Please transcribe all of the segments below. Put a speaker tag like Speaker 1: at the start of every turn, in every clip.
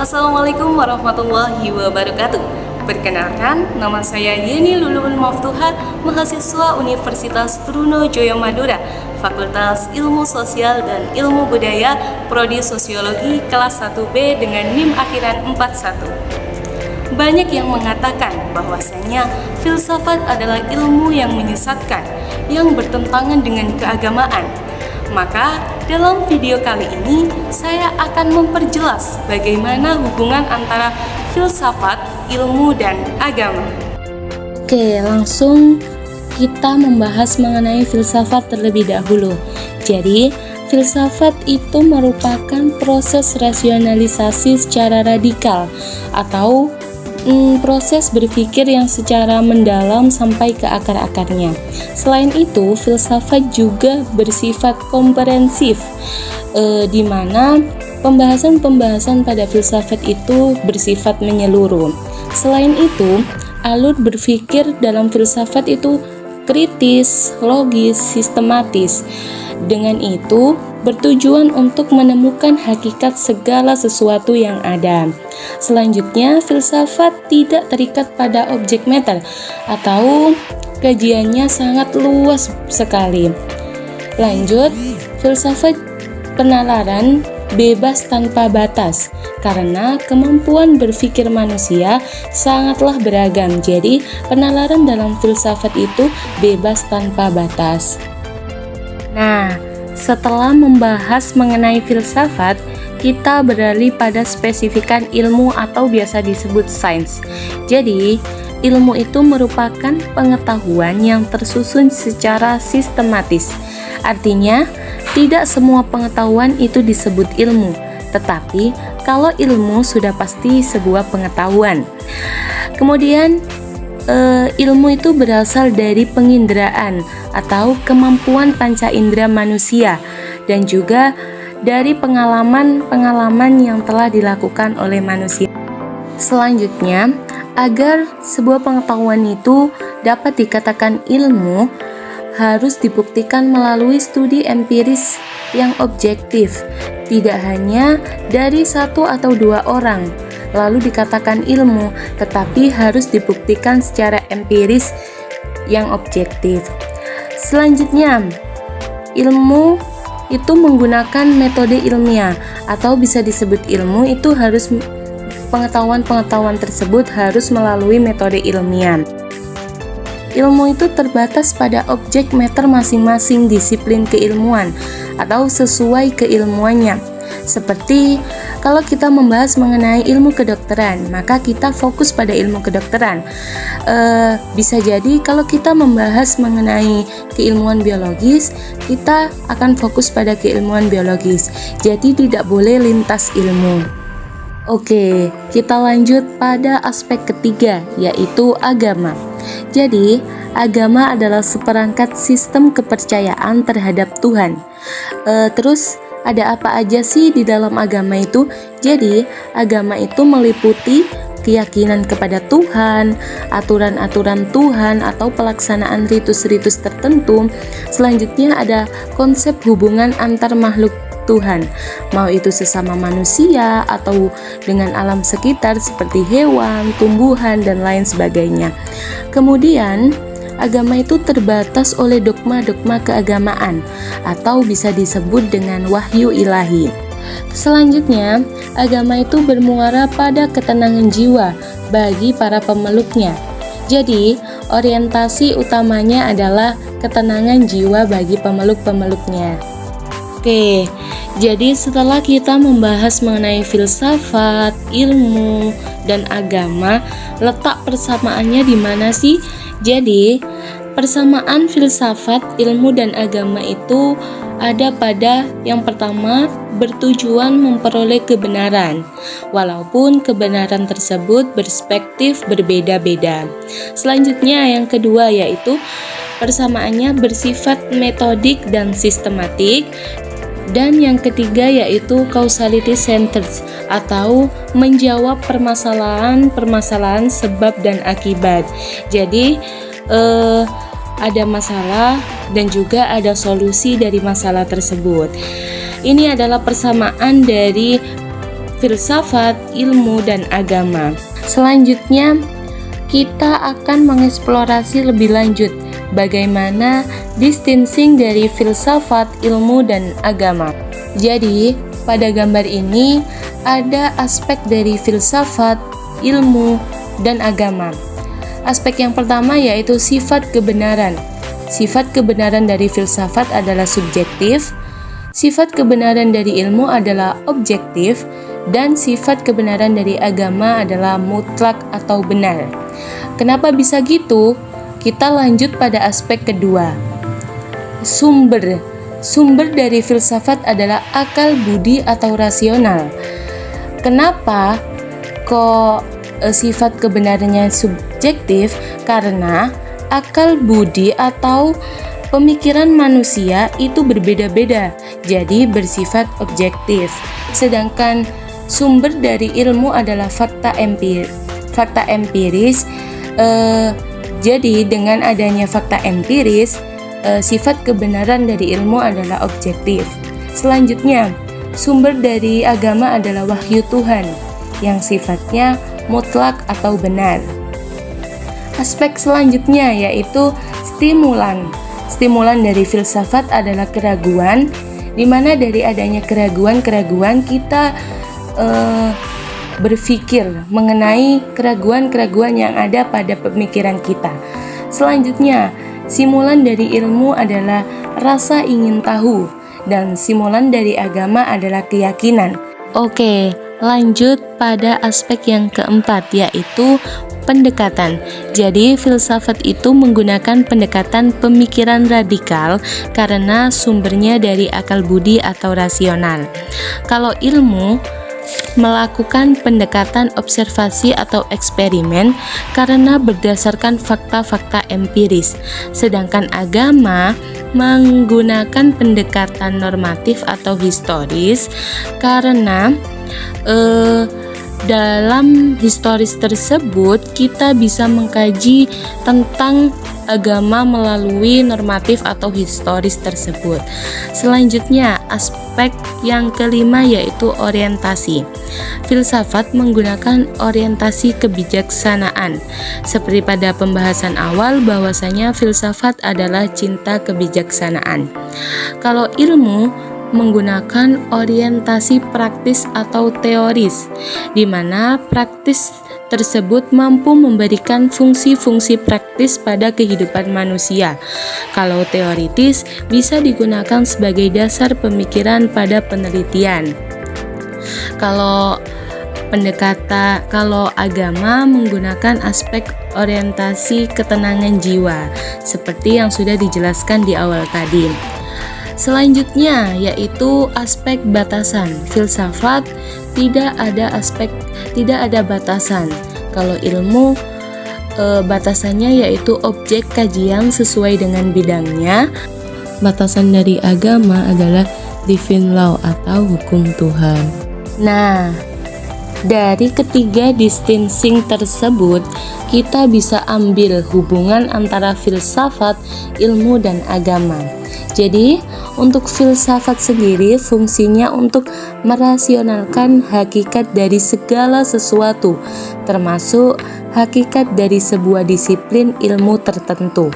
Speaker 1: Assalamualaikum warahmatullahi wabarakatuh. Perkenalkan, nama saya Yeni Luluhul Maftuha, mahasiswa Universitas Trunojoyo Madura, Fakultas Ilmu Sosial dan Ilmu Budaya, Prodi Sosiologi kelas 1B dengan NIM akhiran 41. Banyak yang mengatakan bahwasanya filsafat adalah ilmu yang menyesatkan, yang bertentangan dengan keagamaan. Maka dalam video kali ini saya akan memperjelas bagaimana hubungan antara filsafat, ilmu, dan agama.
Speaker 2: Oke, langsung kita membahas mengenai filsafat terlebih dahulu. Jadi, filsafat itu merupakan proses rasionalisasi secara radikal atau proses berpikir yang secara mendalam sampai ke akar-akarnya. Selain itu, filsafat juga bersifat komprehensif, di mana pembahasan-pembahasan pada filsafat itu bersifat menyeluruh. Selain itu, alur berpikir dalam filsafat itu kritis, logis, sistematis. Dengan itu, bertujuan untuk menemukan hakikat segala sesuatu yang ada. Selanjutnya, filsafat tidak terikat pada objek matter atau kajiannya sangat luas sekali. Lanjut, filsafat penalaran bebas tanpa batas karena kemampuan berpikir manusia sangatlah beragam. Jadi, penalaran dalam filsafat itu bebas tanpa batas. Nah, setelah membahas mengenai filsafat, kita beralih pada spesifikan ilmu atau biasa disebut sains. Jadi, ilmu itu merupakan pengetahuan yang tersusun secara sistematis. Artinya, tidak semua pengetahuan itu disebut ilmu, tetapi kalau ilmu sudah pasti sebuah pengetahuan. Kemudian, ilmu itu berasal dari penginderaan atau kemampuan panca indera manusia dan juga dari pengalaman-pengalaman yang telah dilakukan oleh manusia. Selanjutnya, agar sebuah pengetahuan itu dapat dikatakan ilmu, harus dibuktikan melalui studi empiris yang objektif, tidak hanya dari satu atau dua orang, lalu dikatakan ilmu, tetapi harus dibuktikan secara empiris yang objektif. Selanjutnya, ilmu itu menggunakan metode ilmiah atau bisa disebut ilmu itu harus pengetahuan-pengetahuan tersebut harus melalui metode ilmiah. Ilmu itu terbatas pada objek matter masing-masing disiplin keilmuan atau sesuai keilmuannya. Seperti kalau kita membahas mengenai ilmu kedokteran, maka kita fokus pada ilmu kedokteran. Bisa jadi kalau kita membahas mengenai keilmuan biologis, kita akan fokus pada keilmuan biologis. Jadi tidak boleh lintas ilmu. Oke, kita lanjut pada aspek ketiga, yaitu agama. Jadi, agama adalah seperangkat sistem kepercayaan terhadap Tuhan. Terus ada apa aja sih di dalam agama itu? Jadi, agama itu meliputi keyakinan kepada Tuhan, aturan-aturan Tuhan atau pelaksanaan ritus-ritus tertentu. Selanjutnya ada konsep hubungan antar makhluk Tuhan, mau itu sesama manusia atau dengan alam sekitar seperti hewan, tumbuhan, dan lain sebagainya. Kemudian, agama itu terbatas oleh dogma-dogma keagamaan atau bisa disebut dengan wahyu ilahi. Selanjutnya, agama itu bermuara pada ketenangan jiwa bagi para pemeluknya. Jadi, orientasi utamanya adalah ketenangan jiwa bagi pemeluk-pemeluknya. Oke, jadi setelah kita membahas mengenai filsafat, ilmu, dan agama, letak persamaannya di mana sih? Jadi, persamaan filsafat, ilmu, dan agama itu ada pada yang pertama, bertujuan memperoleh kebenaran, walaupun kebenaran tersebut berspektif berbeda-beda. Selanjutnya, yang kedua yaitu persamaannya bersifat metodik dan sistematik. Dan yang ketiga yaitu causality centered atau menjawab permasalahan sebab dan akibat. Jadi ada masalah dan juga ada solusi dari masalah tersebut. Ini adalah persamaan dari filsafat, ilmu, dan agama. Selanjutnya, kita akan mengeksplorasi lebih lanjut bagaimana distancing dari filsafat, ilmu, dan agama. Jadi, pada gambar ini ada aspek dari filsafat, ilmu, dan agama. Aspek yang pertama yaitu sifat kebenaran. Sifat kebenaran dari filsafat adalah subjektif, sifat kebenaran dari ilmu adalah objektif, dan sifat kebenaran dari agama adalah mutlak atau benar. Kenapa bisa gitu? Kita lanjut pada aspek kedua. Sumber dari filsafat adalah akal budi atau rasional. Kenapa kok sifat kebenarannya subjektif? Karena akal budi atau pemikiran manusia itu berbeda-beda, jadi bersifat objektif. Sedangkan sumber dari ilmu adalah fakta empiris. Jadi dengan adanya fakta empiris, sifat kebenaran dari ilmu adalah objektif. Selanjutnya, sumber dari agama adalah wahyu Tuhan yang sifatnya mutlak atau benar. Aspek selanjutnya yaitu stimulan. Stimulan dari filsafat adalah keraguan, di mana dari adanya keraguan kita berpikir mengenai keraguan-keraguan yang ada pada pemikiran kita. Selanjutnya, stimulan dari ilmu adalah rasa ingin tahu, dan stimulan dari agama adalah keyakinan. Oke, lanjut pada aspek yang keempat yaitu pendekatan. Jadi filsafat itu menggunakan pendekatan pemikiran radikal karena sumbernya dari akal budi atau rasional. Kalau ilmu melakukan pendekatan observasi atau eksperimen karena berdasarkan fakta-fakta empiris. Sedangkan agama menggunakan pendekatan normatif atau historis karena dalam historis tersebut kita bisa mengkaji tentang agama melalui normatif atau historis tersebut. Selanjutnya, aspek yang kelima yaitu orientasi. Filsafat menggunakan orientasi kebijaksanaan. Seperti pada pembahasan awal bahwasanya filsafat adalah cinta kebijaksanaan. Kalau ilmu menggunakan orientasi praktis atau teoris, di mana praktis tersebut mampu memberikan fungsi-fungsi praktis pada kehidupan manusia. Kalau teoritis bisa digunakan sebagai dasar pemikiran pada penelitian. Kalau agama menggunakan aspek orientasi ketenangan jiwa, seperti yang sudah dijelaskan di awal tadi. Selanjutnya yaitu aspek batasan. Filsafat tidak ada batasan. Kalau ilmu batasannya yaitu objek kajian sesuai dengan bidangnya. Batasan dari agama adalah divine law atau hukum Tuhan. Nah, dari ketiga distancing tersebut, kita bisa ambil hubungan antara filsafat, ilmu, dan agama. Jadi, untuk filsafat sendiri fungsinya untuk merasionalkan hakikat dari segala sesuatu, termasuk hakikat dari sebuah disiplin ilmu tertentu.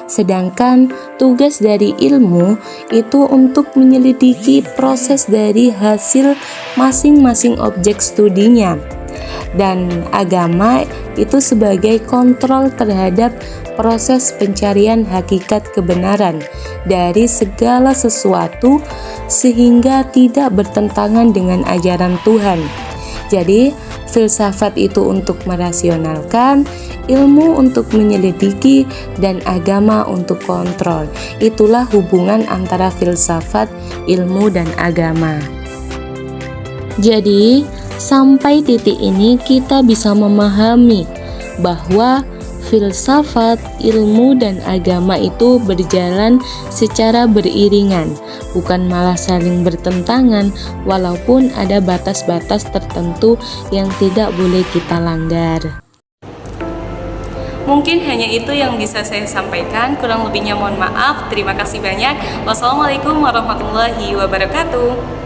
Speaker 2: Sedangkan tugas dari ilmu itu untuk menyelidiki proses dari hasil masing-masing objek studinya. Dan agama itu sebagai kontrol terhadap proses pencarian hakikat kebenaran dari segala sesuatu sehingga tidak bertentangan dengan ajaran Tuhan. Jadi, filsafat itu untuk merasionalkan, ilmu untuk menyelidiki, dan agama untuk kontrol. Itulah hubungan antara filsafat, ilmu, dan agama. Jadi, sampai titik ini kita bisa memahami bahwa filsafat, ilmu, dan agama itu berjalan secara beriringan, bukan malah saling bertentangan, walaupun ada batas-batas tertentu yang tidak boleh kita langgar.
Speaker 1: Mungkin hanya itu yang bisa saya sampaikan, kurang lebihnya mohon maaf. Terima kasih banyak. Wassalamualaikum warahmatullahi wabarakatuh.